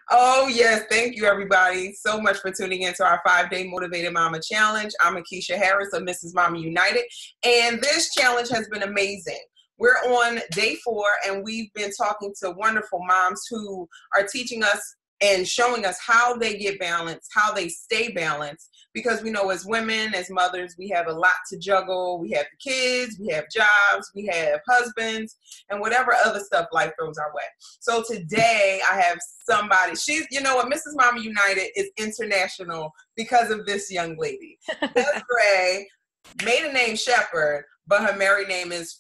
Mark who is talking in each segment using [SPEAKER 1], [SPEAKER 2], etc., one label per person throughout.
[SPEAKER 1] Oh, yes. Thank you, everybody, so much for tuning in to our 5-day Motivated Mama Challenge. I'm Akeisha Harris of Mrs. Mama United, and this challenge has been amazing. We're on day 4, and we've been talking to wonderful moms who are teaching us and showing us how they get balanced, how they stay balanced, because we know as women, as mothers, we have a lot to juggle. We have the kids, we have jobs, we have husbands, and whatever other stuff life throws our way. So today I have somebody, she's, you know what, Mrs. Mama United is international because of this young lady. Desiree, maiden name Shepherd, but her married name is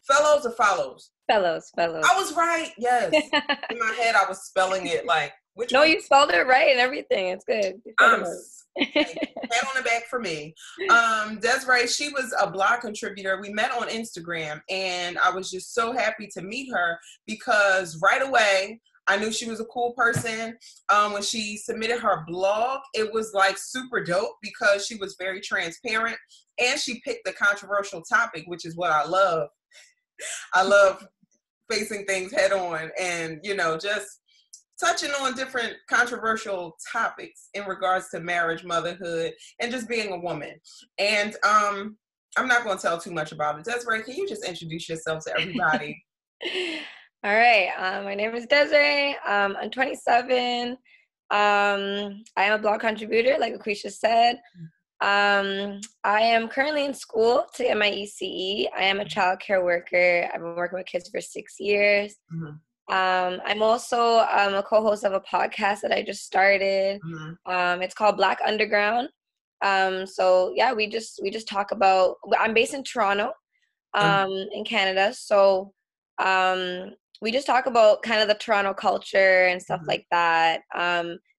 [SPEAKER 1] Fellows or Follows?
[SPEAKER 2] Fellows.
[SPEAKER 1] I was right, yes. In my head, I was spelling it like, which
[SPEAKER 2] no,
[SPEAKER 1] one?
[SPEAKER 2] you spelled it right and everything. It's good.
[SPEAKER 1] Pat on the back for me. Desiree, she was a blog contributor. We met on Instagram, and I was just so happy to meet her because right away, I knew she was a cool person. When she submitted her blog, it was like super dope because she was very transparent, and she picked the controversial topic, which is what I love. I love facing things head on and, you know, just touching on different controversial topics in regards to marriage, motherhood, and just being a woman. And I'm not going to tell too much about it. Desiree, can you just introduce yourself to everybody?
[SPEAKER 2] All right. My name is Desiree. I'm 27. I am a blog contributor, like Akeisha said. I am currently in school to get my ECE. I am a child care worker. I've been working with kids for 6 years. Mm-hmm. I'm also a co-host of a podcast that I just started. Mm-hmm. It's called Black Underground. So yeah, we just talk about, I'm based in Toronto, in Canada. So, we just talk about kind of the Toronto culture and stuff like that.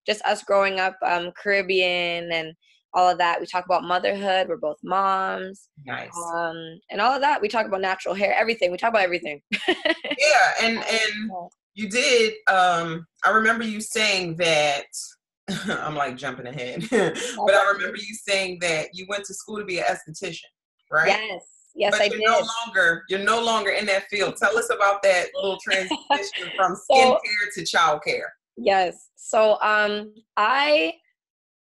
[SPEAKER 2] Just us growing up, Caribbean and all of that. We talk about motherhood. We're both moms.
[SPEAKER 1] Nice.
[SPEAKER 2] And all of that. We talk about natural hair, everything. We talk about everything.
[SPEAKER 1] Yeah. And you did, I remember you saying that, I'm like jumping ahead, but I remember you saying that you went to school to be an esthetician, right?
[SPEAKER 2] Yes,
[SPEAKER 1] but
[SPEAKER 2] I did.
[SPEAKER 1] You're no longer in that field. Tell us about that little transition from skincare to childcare.
[SPEAKER 2] Yes. So,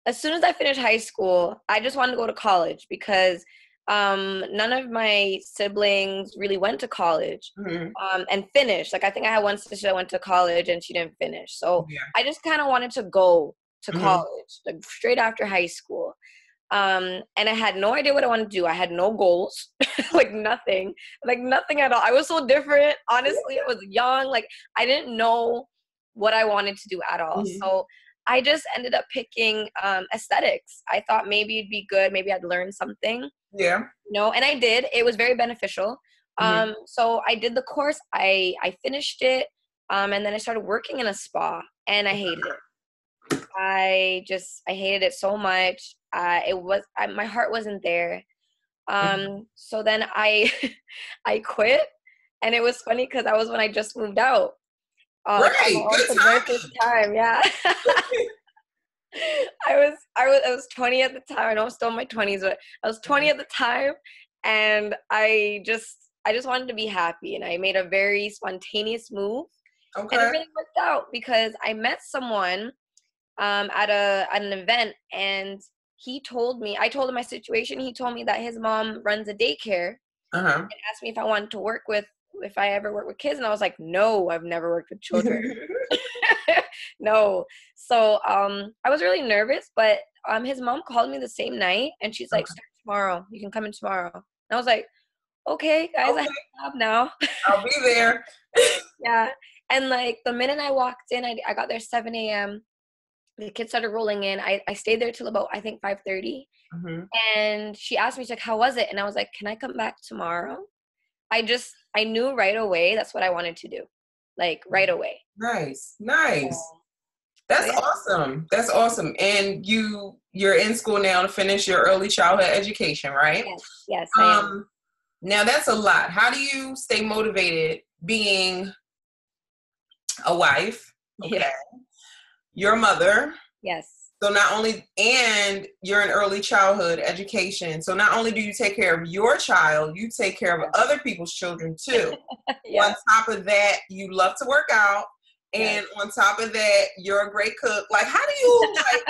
[SPEAKER 2] as soon as I finished high school, I just wanted to go to college because none of my siblings really went to college and finished. Like, I think I had one sister that went to college and she didn't finish. So I just kind of wanted to go to college, like straight after high school. And I had no idea what I wanted to do. I had no goals, like nothing at all. I was so different. Honestly, I was young. Like, I didn't know what I wanted to do at all. So I just ended up picking aesthetics. I thought maybe it'd be good. Maybe I'd learn something.
[SPEAKER 1] Yeah.
[SPEAKER 2] And I did. It was very beneficial. So I did the course. I finished it. And then I started working in a spa, and I hated it. I hated it so much. My heart wasn't there. So then I quit, and it was funny because that was when I just moved out.
[SPEAKER 1] Right, good
[SPEAKER 2] time. Yeah. I was 20 at the time. I know I'm still in my 20s, but I was 20 at the time, and I just wanted to be happy, and I made a very spontaneous move. Okay. And it really worked out because I met someone at an event, and I told him my situation. He told me that his mom runs a daycare and asked me if I wanted to if I ever work with kids. And I was like, no, I've never worked with children. No. So I was really nervous, but his mom called me the same night, and she's like, start tomorrow. You can come in tomorrow. And I was like, okay, guys, I have a job now.
[SPEAKER 1] I'll be there.
[SPEAKER 2] Yeah. And like the minute I walked in, I got there 7 a.m. The kids started rolling in. I stayed there till about, I think, 5:30. And she asked me, she's like, how was it? And I was like, can I come back tomorrow? I knew right away that's what I wanted to do. Like right away.
[SPEAKER 1] Nice. That's awesome. That's awesome. And you're in school now to finish your early childhood education, right?
[SPEAKER 2] Yes, I am.
[SPEAKER 1] Now that's a lot. How do you stay motivated being a wife? Okay. Yeah. Your mother.
[SPEAKER 2] Yes.
[SPEAKER 1] So and you're in early childhood education. So not only do you take care of your child, you take care of other people's children too. On top of that, you love to work out And on top of that, you're a great cook. Like, how do you, like,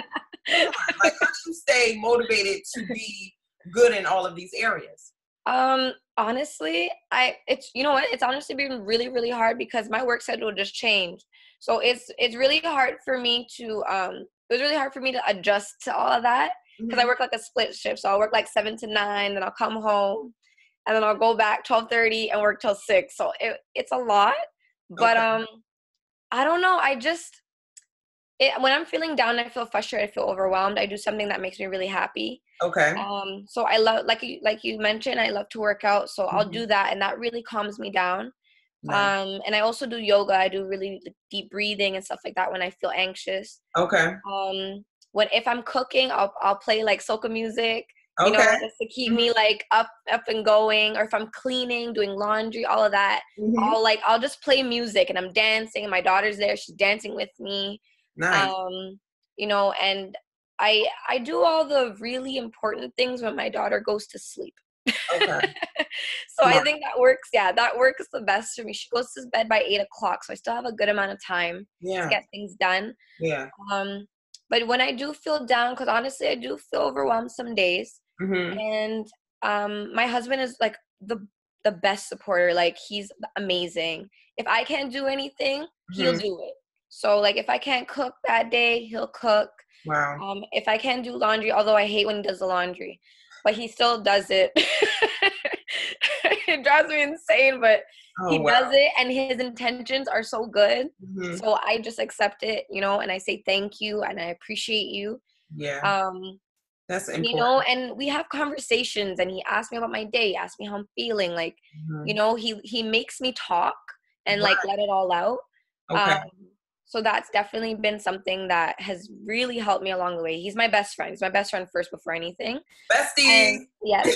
[SPEAKER 1] come on, like, how do you stay motivated to be good in all of these areas?
[SPEAKER 2] Honestly, it's, you know what, it's honestly been really, really hard because my work schedule just changed. So it's really hard for me to, it was really hard for me to adjust to all of that because I work like a split shift. So I'll work like 7 to 9, then I'll come home and then I'll go back 12:30 and work till 6. So it's a lot, but, I don't know. When I'm feeling down, I feel frustrated, I feel overwhelmed, I do something that makes me really happy.
[SPEAKER 1] Okay.
[SPEAKER 2] So I love, like you mentioned, I love to work out. So I'll do that, and that really calms me down. Nice. And I also do yoga. I do really deep breathing and stuff like that when I feel anxious.
[SPEAKER 1] Okay.
[SPEAKER 2] If I'm cooking, I'll play like soca music, you know, just to keep me like up and going. Or if I'm cleaning, doing laundry, all of that, I'll just play music and I'm dancing, and my daughter's there, she's dancing with me. Nice. You know, and I do all the really important things when my daughter goes to sleep. Okay. So I think that works. Yeah, that works the best for me. She goes to bed by 8 o'clock, so I still have a good amount of time to get things done. Yeah. But when I do feel down, because honestly, I do feel overwhelmed some days. And my husband is like the best supporter. Like, he's amazing. If I can't do anything, he'll do it. So like, if I can't cook that day, he'll cook. Wow. If I can't do laundry, although I hate when he does the laundry, but he still does it. It drives me insane, but he does it, and his intentions are so good. So I just accept it, you know, and I say thank you and I appreciate you. Yeah. That's important. You know, and we have conversations, and he asks me about my day, asks me how I'm feeling. Like, you know, he makes me talk and like let it all out. Okay. So that's definitely been something that has really helped me along the way. He's my best friend. He's my best friend first before anything.
[SPEAKER 1] Bestie.
[SPEAKER 2] Yes.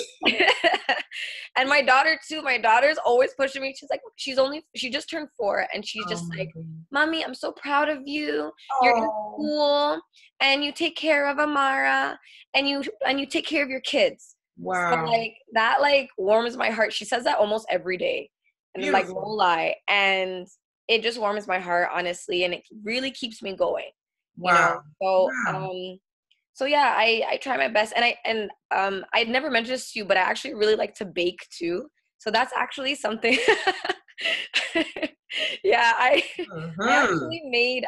[SPEAKER 2] And my daughter too. My daughter's always pushing me. She's like, she just turned 4, and she's just like, Mommy, I'm so proud of you. You're in school, and you take care of Amara, and you take care of your kids. Wow. So like, that like warms my heart. She says that almost every day. And like, no lie. And it just warms my heart, honestly, and it really keeps me going. Wow. You know? So, so yeah, I try my best, and I'd never mentioned this to you, but I actually really like to bake too. So that's actually something. Yeah, I actually made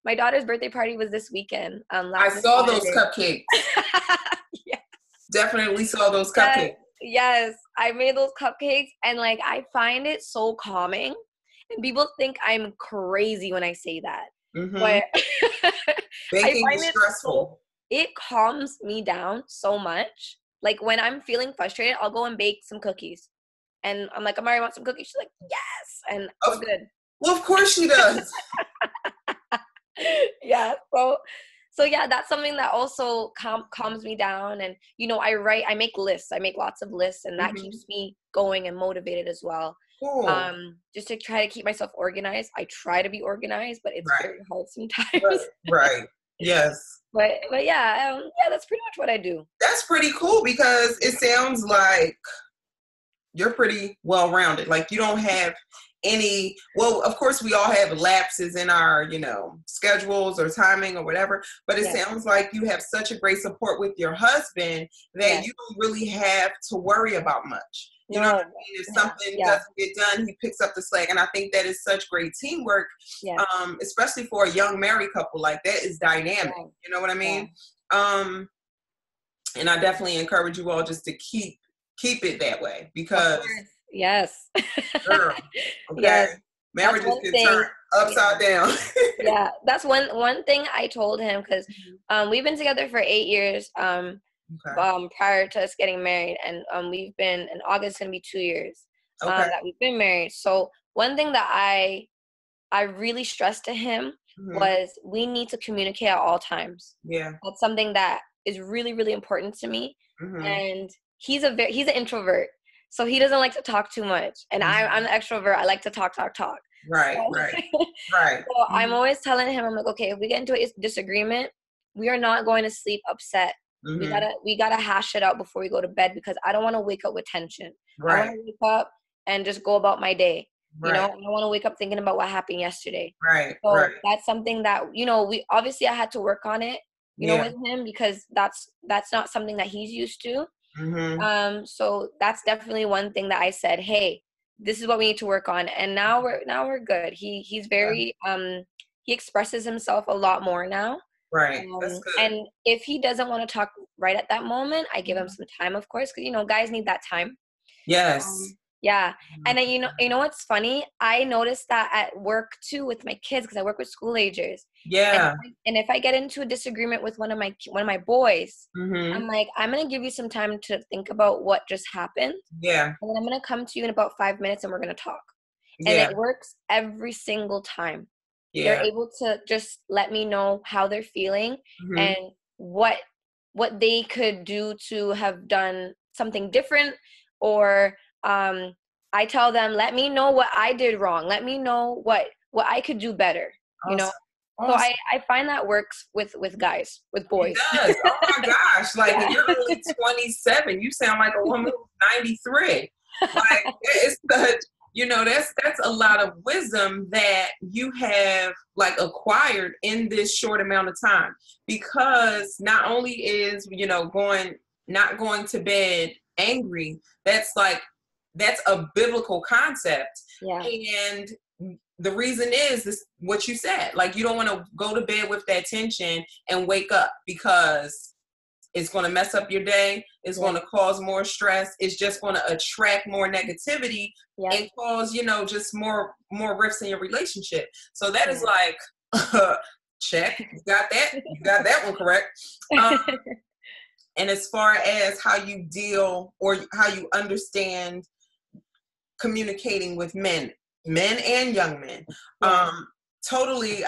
[SPEAKER 2] my daughter's birthday party was this weekend.
[SPEAKER 1] I saw those cupcakes.
[SPEAKER 2] Yeah.
[SPEAKER 1] Definitely saw those cupcakes.
[SPEAKER 2] Yes, I made those cupcakes, and like, I find it so calming. And people think I'm crazy when I say that. But
[SPEAKER 1] baking is stressful.
[SPEAKER 2] It calms me down so much. Like, when I'm feeling frustrated, I'll go and bake some cookies. And I'm like, Amari, want some cookies? She's like, yes. And it's good.
[SPEAKER 1] Well, of course she does.
[SPEAKER 2] Yeah. So yeah, that's something that also calms me down. And, you know, I make lists. I make lots of lists, and that keeps me going and motivated as well. Cool. Just to try to keep myself organized. I try to be organized, but it's very hard sometimes.
[SPEAKER 1] Right. Yes.
[SPEAKER 2] But yeah, that's pretty much what I do.
[SPEAKER 1] That's pretty cool, because it sounds like you're pretty well-rounded. Like, you don't have any, well, of course we all have lapses in our, you know, schedules or timing or whatever, but it sounds like you have such a great support with your husband that you don't really have to worry about much. You know what I mean? If something doesn't get done, he picks up the slack. And I think that is such great teamwork, especially for a young married couple. Like, that is dynamic. You know what I mean? And I definitely encourage you all just to keep it that way, because
[SPEAKER 2] yes,
[SPEAKER 1] girl, okay, yes. Marriages can turn upside down.
[SPEAKER 2] Yeah, that's one thing I told him, because we've been together for 8 years. Prior to us getting married, and we've been, in August, gonna be 2 years that we've been married. So one thing that I really stressed to him was, we need to communicate at all times. Yeah, that's something that is really, really important to me. And he's an introvert, so he doesn't like to talk too much, and I'm an extrovert. I like to talk.
[SPEAKER 1] Right.
[SPEAKER 2] So I'm always telling him, I'm like, okay, if we get into a disagreement, we are not going to sleep upset. We gotta hash it out before we go to bed, because I don't want to wake up with tension. I want to wake up and just go about my day. You know,
[SPEAKER 1] Right.
[SPEAKER 2] I don't want to wake up thinking about what happened yesterday.
[SPEAKER 1] Right.
[SPEAKER 2] So
[SPEAKER 1] Right.
[SPEAKER 2] that's something that, you know, we obviously I had to work on it, you know,
[SPEAKER 1] Yeah.
[SPEAKER 2] with him, because that's not something that he's used to.
[SPEAKER 1] Mm-hmm.
[SPEAKER 2] So that's definitely one thing that I said, hey, this is what we need to work on. And now we're good. He's
[SPEAKER 1] Yeah.
[SPEAKER 2] very he expresses himself a lot more now.
[SPEAKER 1] Right. That's good.
[SPEAKER 2] And if he doesn't want to talk right at that moment, I give him
[SPEAKER 1] Mhm.
[SPEAKER 2] some time, of course, because, you know, guys need that time.
[SPEAKER 1] Yes.
[SPEAKER 2] Yeah. And then, you know what's funny? I noticed that at work too with my kids, because I work with school agers. And
[SPEAKER 1] Yeah.
[SPEAKER 2] if I get into a disagreement with one of my boys,
[SPEAKER 1] Mm-hmm.
[SPEAKER 2] I'm like, I'm gonna give you some time to think about what just happened,
[SPEAKER 1] Yeah.
[SPEAKER 2] and then I'm gonna come to you in about 5 minutes, and we're gonna talk. And
[SPEAKER 1] Yeah.
[SPEAKER 2] it works every single time. They're
[SPEAKER 1] Yeah.
[SPEAKER 2] able to just let me know how they're feeling
[SPEAKER 1] Mm-hmm.
[SPEAKER 2] and what they could do to have done something different, or I tell them, let me know what I did wrong. Let me know what I could do better, you know?
[SPEAKER 1] Awesome.
[SPEAKER 2] So
[SPEAKER 1] Awesome.
[SPEAKER 2] I find that works with guys, with
[SPEAKER 1] It
[SPEAKER 2] boys.
[SPEAKER 1] does. Oh my gosh. Like,
[SPEAKER 2] Yeah.
[SPEAKER 1] and you're only 27. You sound like a woman who's 93. Like, it's such, that's a lot of wisdom that you have like acquired in this short amount of time. Because not only is, not going to bed angry, that's a biblical concept.
[SPEAKER 2] Yeah.
[SPEAKER 1] And the reason is this, what you said, like, you don't want to go to bed with that tension and wake up, because it's going to mess up your day. It's going to cause more stress. It's just going to attract more negativity and cause, just more rifts in your relationship. So that is like, check. You got that. You got that one correct. And as far as how you deal or how you understand communicating with men and young men. I totally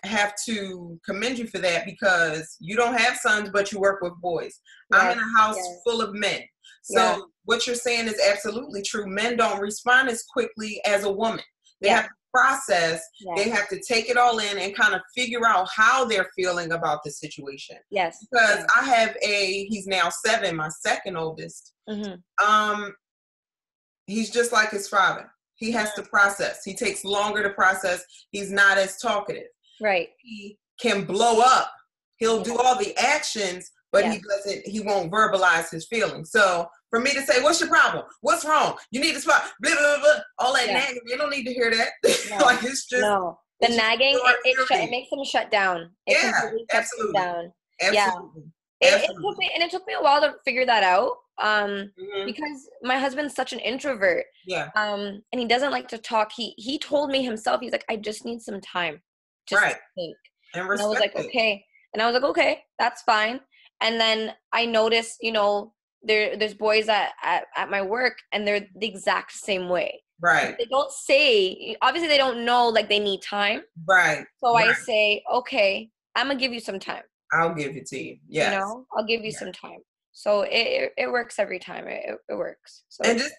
[SPEAKER 1] have to commend you for that, because you don't have sons, but you work with boys. I'm in a house full of men. So what you're saying is absolutely true. Men don't respond as quickly as a woman. They have to process, they have to take it all in and kind of figure out how they're feeling about the situation. Because I have he's now 7, my second oldest. He's just like his father. He has to process. He takes longer to process. He's not as talkative.
[SPEAKER 2] Right.
[SPEAKER 1] He can blow up. He'll do all the actions, but he won't verbalize his feelings. So for me to say, what's your problem? What's wrong? You need to spot, blah, blah, blah, all that nagging. They don't need to hear that.
[SPEAKER 2] No.
[SPEAKER 1] Like, it's just.
[SPEAKER 2] No. The nagging, it makes them shut down. It completely shuts them down.
[SPEAKER 1] Absolutely.
[SPEAKER 2] It took me a while to figure that out. Because my husband's such an introvert. And he doesn't like to talk. He told me himself, he's like, I just need some time just to think. And I was like, okay. And I was like, okay, that's fine. And then I noticed, there's boys at my work, and they're the exact same way.
[SPEAKER 1] Right.
[SPEAKER 2] They don't say, obviously they don't know, like, they need time.
[SPEAKER 1] Right.
[SPEAKER 2] So I say, okay, I'm gonna give you some time.
[SPEAKER 1] I'll give it to you. Yes.
[SPEAKER 2] I'll give you some time. So it works every time. It works. So,
[SPEAKER 1] and just,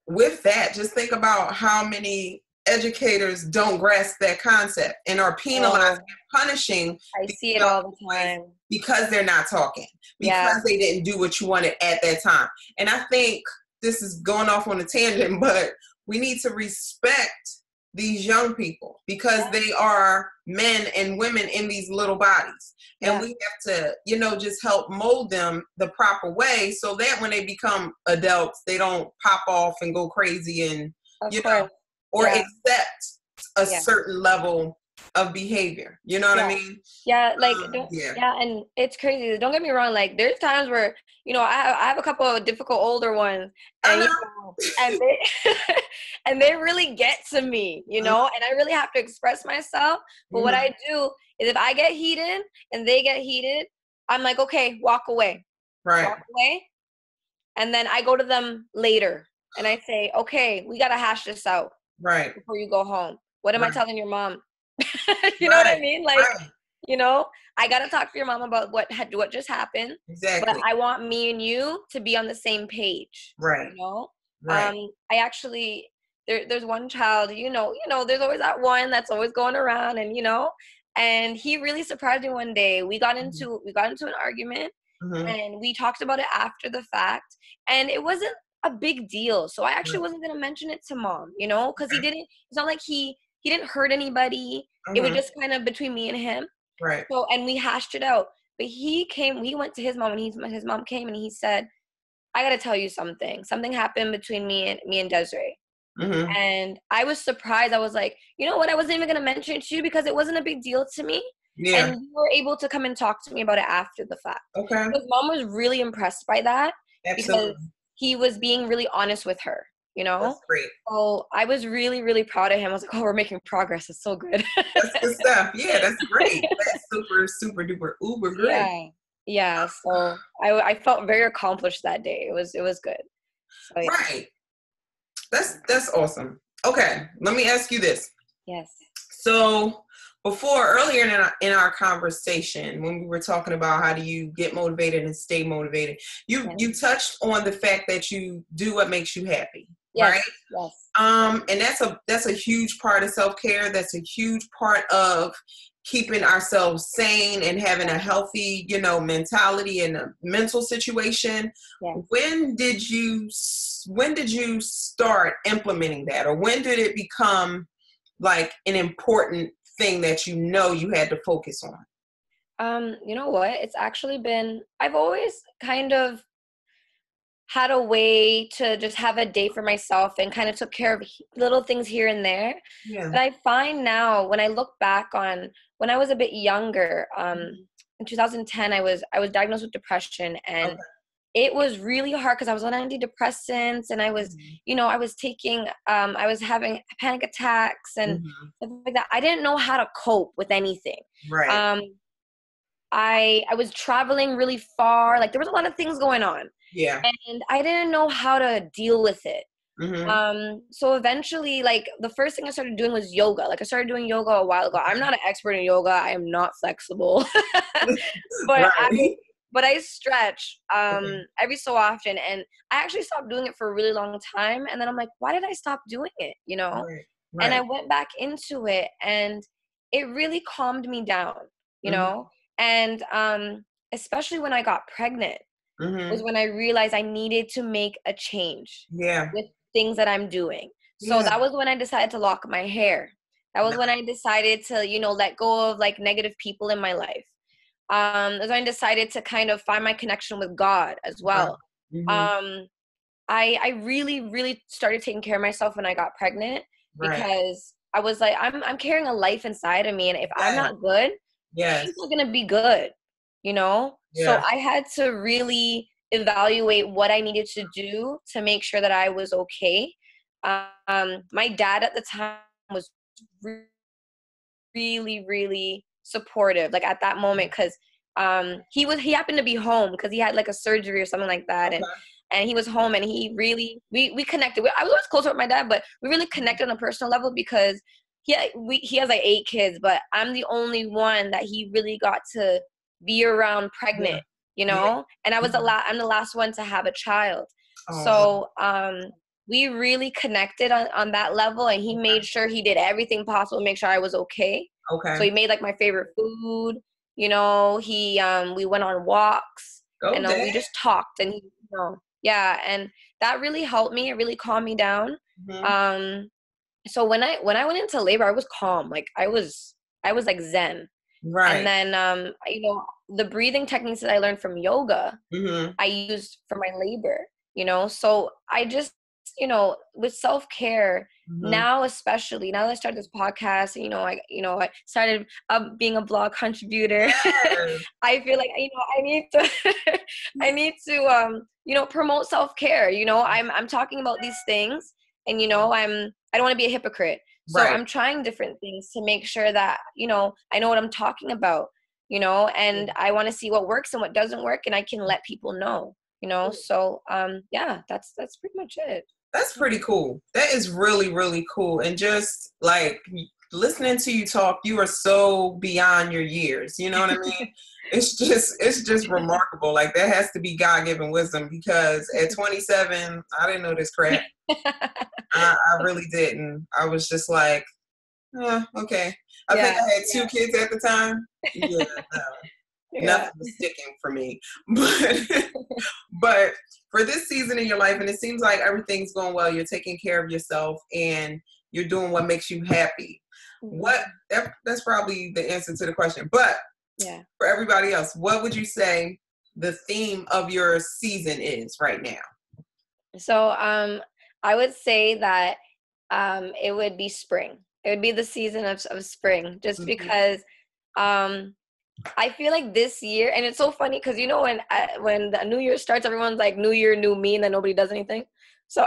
[SPEAKER 1] with that, just think about how many educators don't grasp that concept and are penalizing and punishing.
[SPEAKER 2] I see it all the time.
[SPEAKER 1] Because they're not talking. Because they didn't do what you wanted at that time. And I think this is going off on a tangent, but we need to respect these young people, because they are men and women in these little bodies. And we have to, just help mold them the proper way, so that when they become adults, they don't pop off and go crazy and, accept a certain level of behavior. You know what I mean?
[SPEAKER 2] Yeah, like, and it's crazy. Don't get me wrong. Like, there's times where, I have a couple of difficult older ones, and and they and they really get to me, and I really have to express myself. But what I do is, if I get heated and they get heated, I'm like, okay, walk away. Walk away. And then I go to them later and I say, okay, we got to hash this out before you go home. What am I telling your mom? You know what I mean? Like, I got to talk to your mom about what just happened.
[SPEAKER 1] Exactly.
[SPEAKER 2] But I want me and you to be on the same page.
[SPEAKER 1] Right.
[SPEAKER 2] I actually, there's one child, there's always that one that's always going around, and he really surprised me one day. We got into an argument, and we talked about it after the fact, and it wasn't a big deal. So I actually
[SPEAKER 1] Right.
[SPEAKER 2] wasn't going to mention it to mom, you know, because it's not like he didn't hurt anybody. It was just kind of between me and him.
[SPEAKER 1] Right.
[SPEAKER 2] So, and we hashed it out. But we went to his mom, and his mom came and he said, I got to tell you something. Something happened between me and Desiree. And I was surprised. I was like, you know what? I wasn't even going to mention it to you because it wasn't a big deal to me.
[SPEAKER 1] Yeah.
[SPEAKER 2] And you were able to come and talk to me about it after the fact.
[SPEAKER 1] Okay.
[SPEAKER 2] His mom was really impressed by that.
[SPEAKER 1] Absolutely.
[SPEAKER 2] Because he was being really honest with her, you know?
[SPEAKER 1] That's great.
[SPEAKER 2] So I was really, really proud of him. I was like, oh, we're making progress. It's so good.
[SPEAKER 1] That's good stuff. Yeah, that's great. That's super, super duper uber great.
[SPEAKER 2] Yeah. Yeah. So I felt very accomplished that day. It was good. So, yeah.
[SPEAKER 1] Right. That's awesome. Okay. Let me ask you this.
[SPEAKER 2] Yes.
[SPEAKER 1] So earlier in our conversation, when we were talking about how do you get motivated and stay motivated, you touched on the fact that you do what makes you happy,
[SPEAKER 2] yes.
[SPEAKER 1] right?
[SPEAKER 2] Yes.
[SPEAKER 1] And that's a huge part of self-care. That's a huge part of keeping ourselves sane and having a healthy, mentality and a mental situation. Yes. When did you start implementing that, or when did it become like an important thing that you had to focus on?
[SPEAKER 2] You know what? It's actually been, I've always kind of had a way to just have a day for myself and kind of took care of little things here and there.
[SPEAKER 1] Yeah.
[SPEAKER 2] But I find now when I look back on when I was a bit younger, in 2010, I was diagnosed with depression, and it was really hard because I was on antidepressants, and I was, I was taking, I was having panic attacks and stuff like that. I didn't know how to cope with anything.
[SPEAKER 1] Right.
[SPEAKER 2] I was traveling really far. Like there was a lot of things going on.
[SPEAKER 1] Yeah.
[SPEAKER 2] And I didn't know how to deal with it. So eventually, like the first thing I started doing was yoga. Like I started doing yoga a while ago. I'm not an expert in yoga. I am not flexible, but I stretch every so often, and I actually stopped doing it for a really long time. And then I'm like, why did I stop doing it? Right. And I went back into it, and it really calmed me down. And especially when I got pregnant. Was when I realized I needed to make a change with things that I'm doing. So that was when I decided to lock my hair. That was when I decided to, let go of like negative people in my life. That's when I decided to kind of find my connection with God as well. I really, really started taking care of myself when I got pregnant because I was like, I'm carrying a life inside of me, and if I'm not good, she's not gonna be good. So I had to really evaluate what I needed to do to make sure that I was okay. My dad at the time was really, really supportive, like at that moment, because he happened to be home because he had like a surgery or something like that, and he was home, and he really we connected. I was always closer with my dad, but we really connected on a personal level because he has like 8 kids, but I'm the only one that he really got to be around pregnant, and I'm the last one to have a child. So we really connected on that level, and he made sure he did everything possible to make sure I was okay. So he made like my favorite food, he we went on walks, and we just talked, and and that really helped me. It really calmed me down. So when I went into labor, I was calm. Like I was like Zen. Right. And then, the breathing techniques that I learned from yoga, I used for my labor, so I just, with self-care now, especially now that I started this podcast, I started being a blog contributor. I feel like, I need to, promote self-care. I'm talking about these things, and, I don't want to be a hypocrite. So I'm trying different things to make sure that, I know what I'm talking about, and I want to see what works and what doesn't work, and I can let people know, so, that's pretty much it.
[SPEAKER 1] That's pretty cool. That is really, really cool. And just like listening to you talk, you are so beyond your years. You know what I mean? It's just remarkable. Like that has to be God-given wisdom, because at 27, I didn't know this crap. I really didn't. I was just like, okay. I think I had 2 kids at the time. Yeah. Nothing was sticking for me. But for this season in your life, and it seems like everything's going well, you're taking care of yourself and you're doing what makes you happy. That's probably the answer to the question. But for everybody else, what would you say the theme of your season is right now?
[SPEAKER 2] So I would say that it would be spring. It would be the season of spring, just because I feel like this year, and it's so funny because when the new year starts, everyone's like New Year, new me, and then nobody does anything. So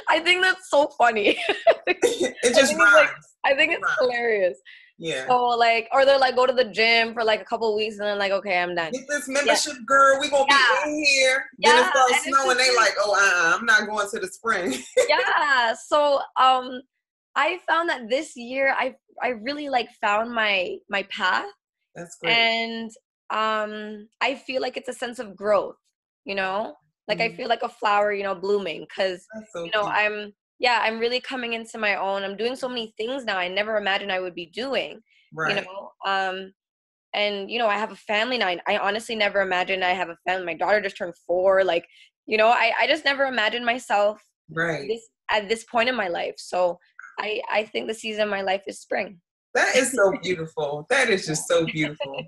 [SPEAKER 2] I think that's so funny.
[SPEAKER 1] It just rhymes.
[SPEAKER 2] I think it's hilarious.
[SPEAKER 1] Yeah.
[SPEAKER 2] So or they're like, go to the gym for like a couple of weeks and then like, okay, I'm done.
[SPEAKER 1] Get this membership, girl. We gonna be in here. Then it starts snowing. They like, oh, I'm not going to the spring.
[SPEAKER 2] So I found that this year I really found my path.
[SPEAKER 1] That's great.
[SPEAKER 2] And I feel like it's a sense of growth, I feel like a flower, blooming, because I'm really coming into my own. I'm doing so many things now I never imagined I would be doing.
[SPEAKER 1] Right.
[SPEAKER 2] And I have a family now. I honestly never imagined I have a family. My daughter just turned 4. I just never imagined myself at this point in my life. So I think the season of my life is spring.
[SPEAKER 1] That is so beautiful. That is just so beautiful.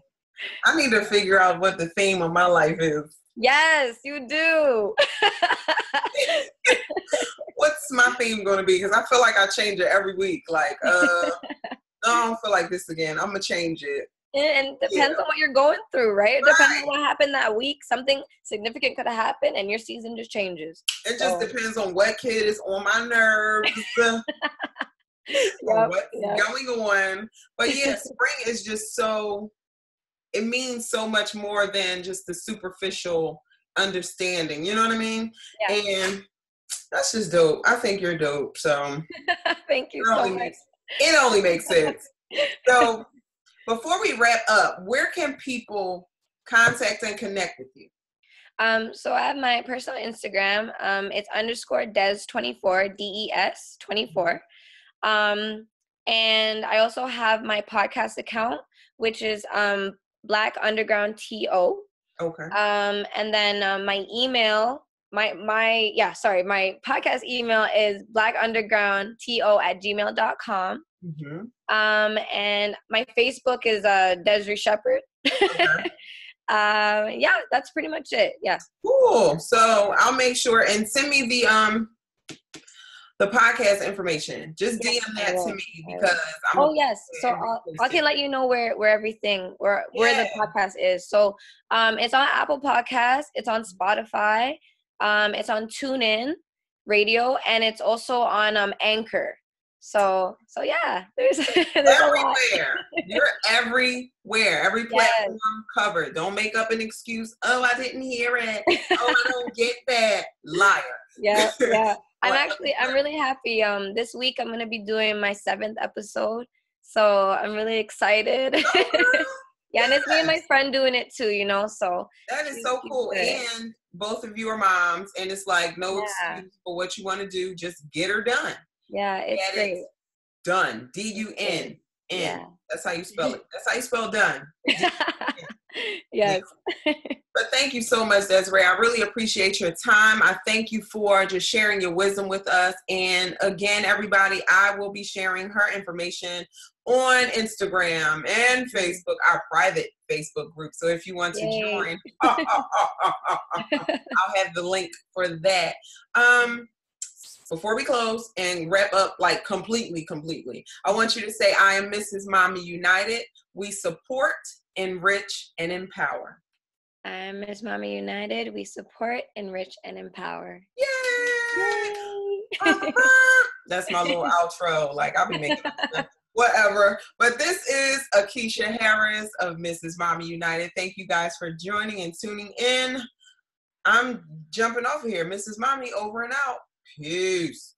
[SPEAKER 1] I need to figure out what the theme of my life is.
[SPEAKER 2] Yes, you do.
[SPEAKER 1] What's my theme going to be? Because I feel like I change it every week. No, I don't feel like this again. I'm going to change it.
[SPEAKER 2] And it depends on what you're going through, right? It depends on what happened that week. Something significant could have happened and your season just changes.
[SPEAKER 1] It just depends on what kid is on my nerves. What's going on. But spring is just it means so much more than just the superficial understanding. You know what I mean? Yeah. And that's just dope. I think you're dope. So
[SPEAKER 2] thank you so much.
[SPEAKER 1] It only makes sense. So before we wrap up, where can people contact and connect with you?
[SPEAKER 2] So I have my personal Instagram. It's _Des24, DES 24. And I also have my podcast account, which is Black Underground TO.
[SPEAKER 1] Okay.
[SPEAKER 2] And then my email, my podcast email is blackundergroundto@gmail.com.
[SPEAKER 1] Mm-hmm.
[SPEAKER 2] And my Facebook is Desiree Shepherd. Okay. That's pretty much it. Yeah.
[SPEAKER 1] Cool. So I'll make sure and send me the podcast information. Just DM that to me because
[SPEAKER 2] So I can let you know where the podcast is. So it's on Apple Podcasts, it's on Spotify, it's on TuneIn Radio, and it's also on Anchor. So there's
[SPEAKER 1] everywhere. You're everywhere. Every platform covered. Don't make up an excuse. Oh, I didn't hear it. Oh, I don't get that. Liar.
[SPEAKER 2] Yeah. I'm really happy. This week I'm gonna be doing my 7th episode, so I'm really excited. And it's me and my friend doing it too, so
[SPEAKER 1] that is so cool. And both of you are moms, and it's like no excuse for what you want to do. Just get her done.
[SPEAKER 2] Yeah, it's great.
[SPEAKER 1] Done. DUN. Yeah. That's how you spell it. That's how you spell done.
[SPEAKER 2] Yes.
[SPEAKER 1] But thank you so much, Desiree. I really appreciate your time. I thank you for just sharing your wisdom with us. And again, everybody, I will be sharing her information on Instagram and Facebook, our private Facebook group. So if you want to join, I'll have the link for that. Before we close and wrap up completely, I want you to say, I am Mrs. Mommy United. We support, enrich, and empower.
[SPEAKER 2] I'm Miss Mommy United. We support, enrich, and empower.
[SPEAKER 1] Yay! That's my little outro. I'll be making whatever. But this is Akeisha Harris of Mrs. Mommy United. Thank you guys for joining and tuning in. I'm jumping off here. Mrs. Mommy over and out. Peace.